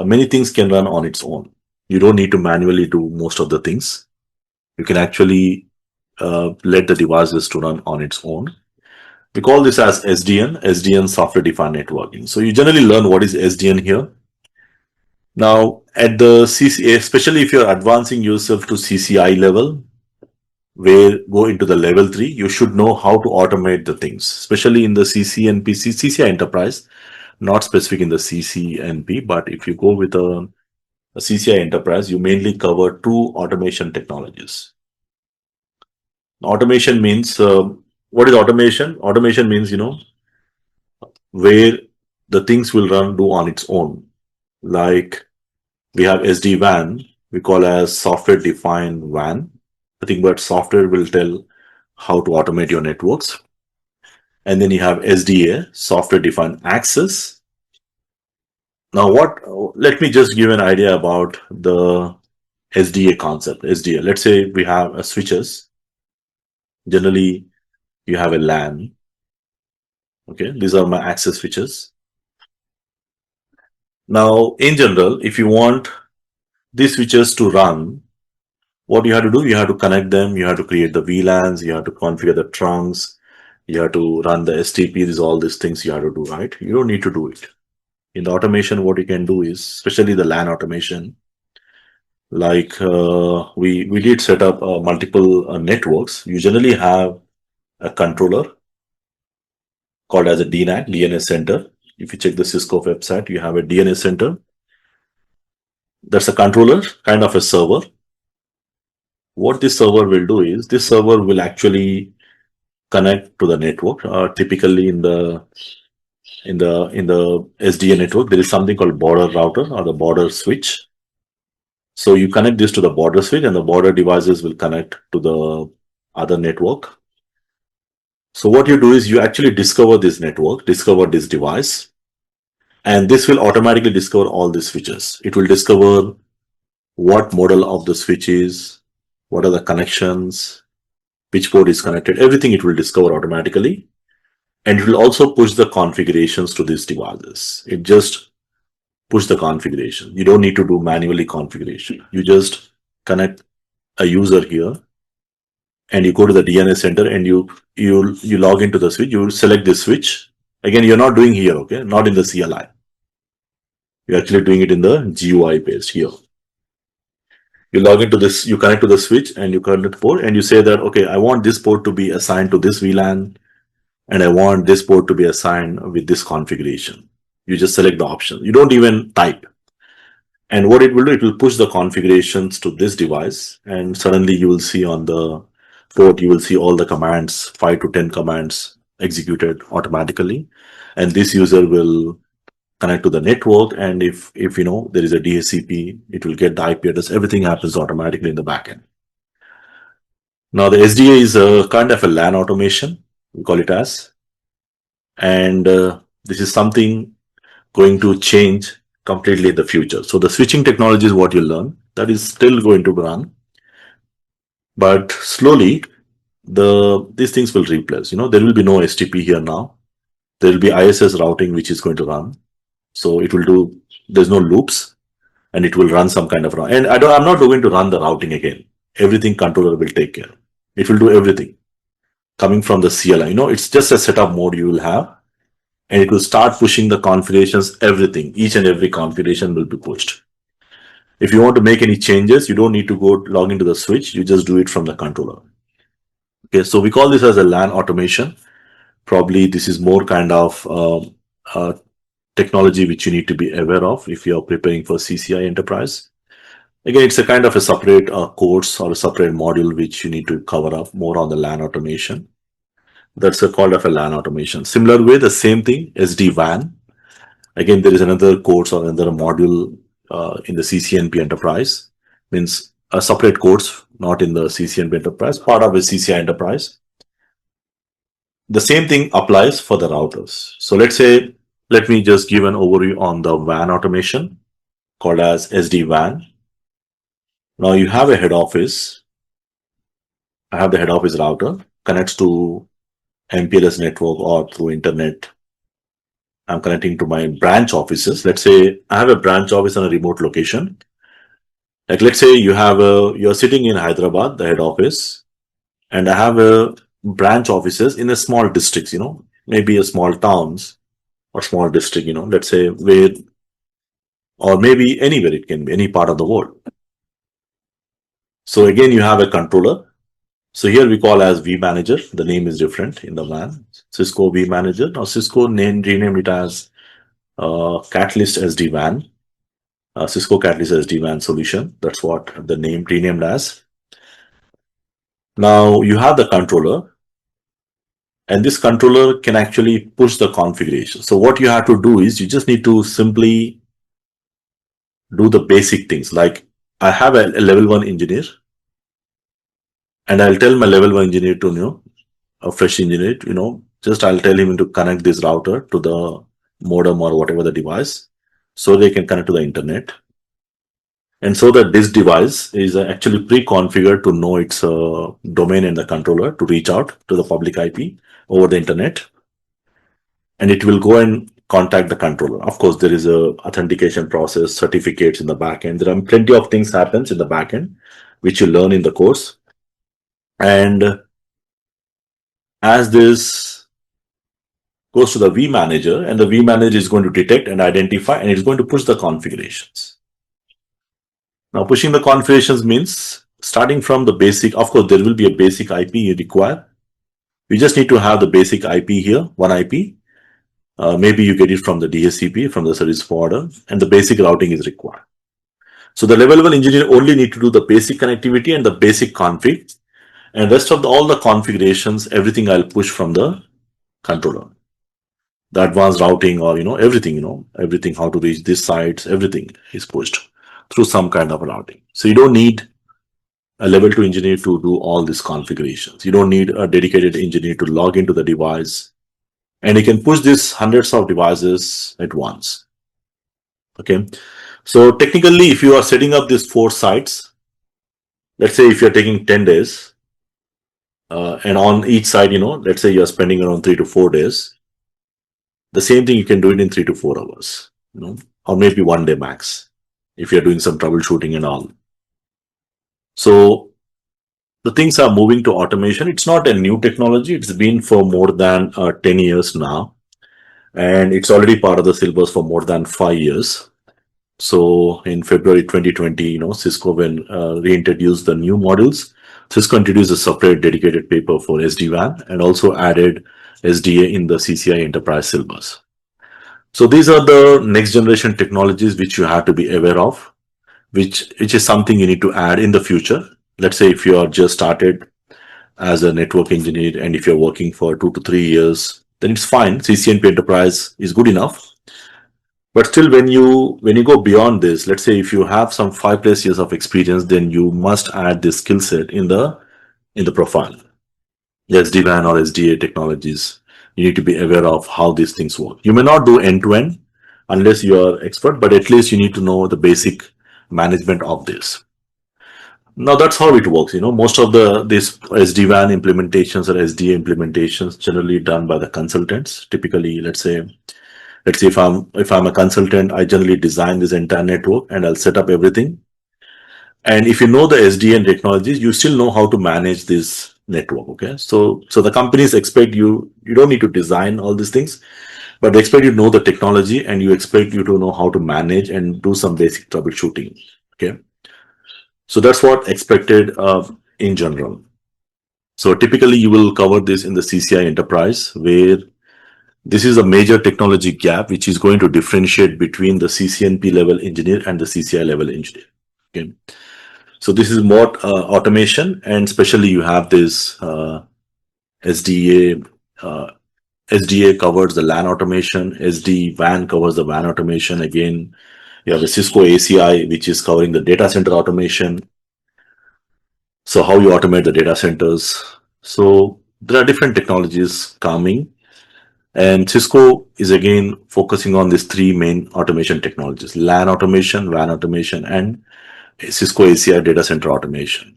many things can run on its own. You don't need to manually do most of the things. You can actually let the devices to run on its own. We call this as SDN, Software Defined Networking. So you generally learn what is SDN here. Now at the CCA, especially if you're advancing yourself to CCI level, where go into the level 3, you should know how to automate the things, especially in the CCNP, CCI Enterprise, not specific in the CCNP, but if you go with a CCI Enterprise, you mainly cover two automation technologies. Automation means, what is automation? Automation means, where the things will do on its own. Like we have SD-WAN, we call as software defined WAN. I think but software will tell how to automate your networks. And then you have SDA, software defined access. Now let me just give an idea about the SDA concept. SDA, let's say we have a switches. Generally, you have a LAN. Okay, these are my access switches. Now, in general, if you want these switches to run, what you have to do, you have to connect them, you have to create the VLANs, you have to configure the trunks, you have to run the STPs, all these things you have to do, right? You don't need to do it. In the automation, what you can do is, especially the LAN automation, like we did set up multiple networks. You generally have a controller called as a DNAC, DNA Center. If you check the Cisco website, you have a DNA Center. That's a controller, kind of a server. What this server will do is, this server will actually connect to the network. Typically in the SDN network, there is something called border router or the border switch. So you connect this to the border switch, and the border devices will connect to the other network. So what you do is you actually discover this network, discover this device, and this will automatically discover all the switches. It will discover what model of the switch is, what are the connections, which port is connected, everything it will discover automatically. And it will also push the configurations to these devices. It just push the configuration. You don't need to do manually configuration. You just connect a user here, and you go to the DNA Center, and you log into the switch. You select this switch. Again, you're not doing here, okay? Not in the CLI. You're actually doing it in the GUI based here. You log into this, you connect to the switch, and you connect the port, and you say that, okay, I want this port to be assigned to this VLAN, and I want this port to be assigned with this configuration. You just select the option. You don't even type. And what it will do, it will push the configurations to this device, and suddenly you will see on the port, you will see all the commands, 5 to 10 commands executed automatically. And this user will connect to the network, and if there is a DHCP, it will get the IP address. Everything happens automatically in the backend. Now the SDA is a kind of a LAN automation, we call it as, and this is something going to change completely in the future. So the switching technology is what you learn, that is still going to run, but slowly these things will replace. There will be no STP here now. There will be ISS routing which is going to run. So it will do, there's no loops, and it will run some kind of route. And I'm not going to run the routing again. Everything controller will take care. It will do everything coming from the CLI. It's just a setup mode you will have, and it will start pushing the configurations, everything. Each and every configuration will be pushed. If you want to make any changes, you don't need to go log into the switch. You just do it from the controller. Okay, so we call this as a LAN automation. Probably this is more kind of technology which you need to be aware of if you are preparing for CCI Enterprise. Again, it's a kind of a separate course or a separate module which you need to cover up more on the LAN automation. That's called a LAN automation. Similar way, the same thing, SD-WAN. Again, there is another course or another module in the CCNP Enterprise. Means a separate course, not in the CCNP Enterprise, part of a CCI Enterprise. The same thing applies for the routers. So let me just give an overview on the WAN automation called as SD-WAN. Now you have a head office. I have the head office router, connects to MPLS network or through internet. I'm connecting to my branch offices. Let's say I have a branch office on a remote location. Like let's say you're sitting in Hyderabad, the head office, and I have a branch offices in a small districts, maybe a small towns or small district, let's say where, or maybe anywhere, it can be any part of the world. So again, you have a controller. So here we call as vManager. The name is different in the WAN. Cisco vManager. Now Cisco renamed it as Catalyst SD-WAN. Cisco Catalyst SD-WAN solution. That's what the name renamed as. Now you have the controller, and this controller can actually push the configuration. So what you have to do is you just need to simply do the basic things. Like I have a level 1 engineer, and I'll tell my level 1 engineer to, a fresh engineer, just I'll tell him to connect this router to the modem or whatever the device, so they can connect to the internet. And so that this device is actually pre-configured to know its domain and the controller to reach out to the public IP over the internet. And it will go and contact the controller. Of course, there is a authentication process, certificates in the backend. There are plenty of things happens in the backend, which you learn in the course. And as this goes to the vManager, and the vManager is going to detect and identify, and it's going to push the configurations. Now, pushing the configurations means starting from the basic. Of course, there will be a basic IP you require. You just need to have the basic IP here, one IP. Maybe you get it from the DHCP, from the service provider, and the basic routing is required. So the level 1 engineer only need to do the basic connectivity and the basic config, and rest of all the configurations, everything I'll push from the controller. The advanced routing or, everything, everything, how to reach these sites, everything is pushed through some kind of routing. So you don't need a level 2 engineer to do all these configurations. You don't need a dedicated engineer to log into the device, and you can push these hundreds of devices at once. Okay. So technically, if you are setting up these 4 sites, let's say if you're taking 10 days, and on each side, let's say you're spending around 3 to 4 days, the same thing you can do it in 3 to 4 hours, or maybe 1 day max, if you're doing some troubleshooting and all. So the things are moving to automation. It's not a new technology. It's been for more than 10 years now, and it's already part of the syllabus for more than 5 years. So in February 2020, Cisco, when reintroduced the new modules, Cisco introduced a separate dedicated paper for SD-WAN and also added SDA in the CCIE Enterprise syllabus. So these are the next generation technologies which you have to be aware of, which is something you need to add in the future. Let's say if you are just started as a network engineer, and if you're working for 2 to 3 years, then it's fine. CCNP Enterprise is good enough. But still, when you go beyond this, let's say if you have some 5+ years of experience, then you must add this skill set in the profile. The SD-WAN or SDA technologies, you need to be aware of how these things work. You may not do end-to-end unless you are expert, but at least you need to know the basic management of this. Now that's how it works. Most of this SD-WAN implementations or SDA implementations generally done by the consultants. Typically, let's say if I'm a consultant, I generally design this entire network and I'll set up everything. And if you know the SDN technologies, you still know how to manage this network. Okay, so the companies expect you don't need to design all these things, but they expect you to know the technology, and you expect you to know how to manage and do some basic troubleshooting. Okay, so that's what expected in general. So typically you will cover this in the CCIE Enterprise, where this is a major technology gap which is going to differentiate between the CCNP level engineer and the CCIE level engineer. Okay, so this is more automation, and especially you have this SDA. SDA covers the LAN automation. SD-WAN covers the WAN automation. Again, you have the Cisco ACI, which is covering the data center automation. So how you automate the data centers. So there are different technologies coming, and Cisco is again focusing on these 3 main automation technologies: LAN automation, WAN automation, and Cisco ACI data center automation.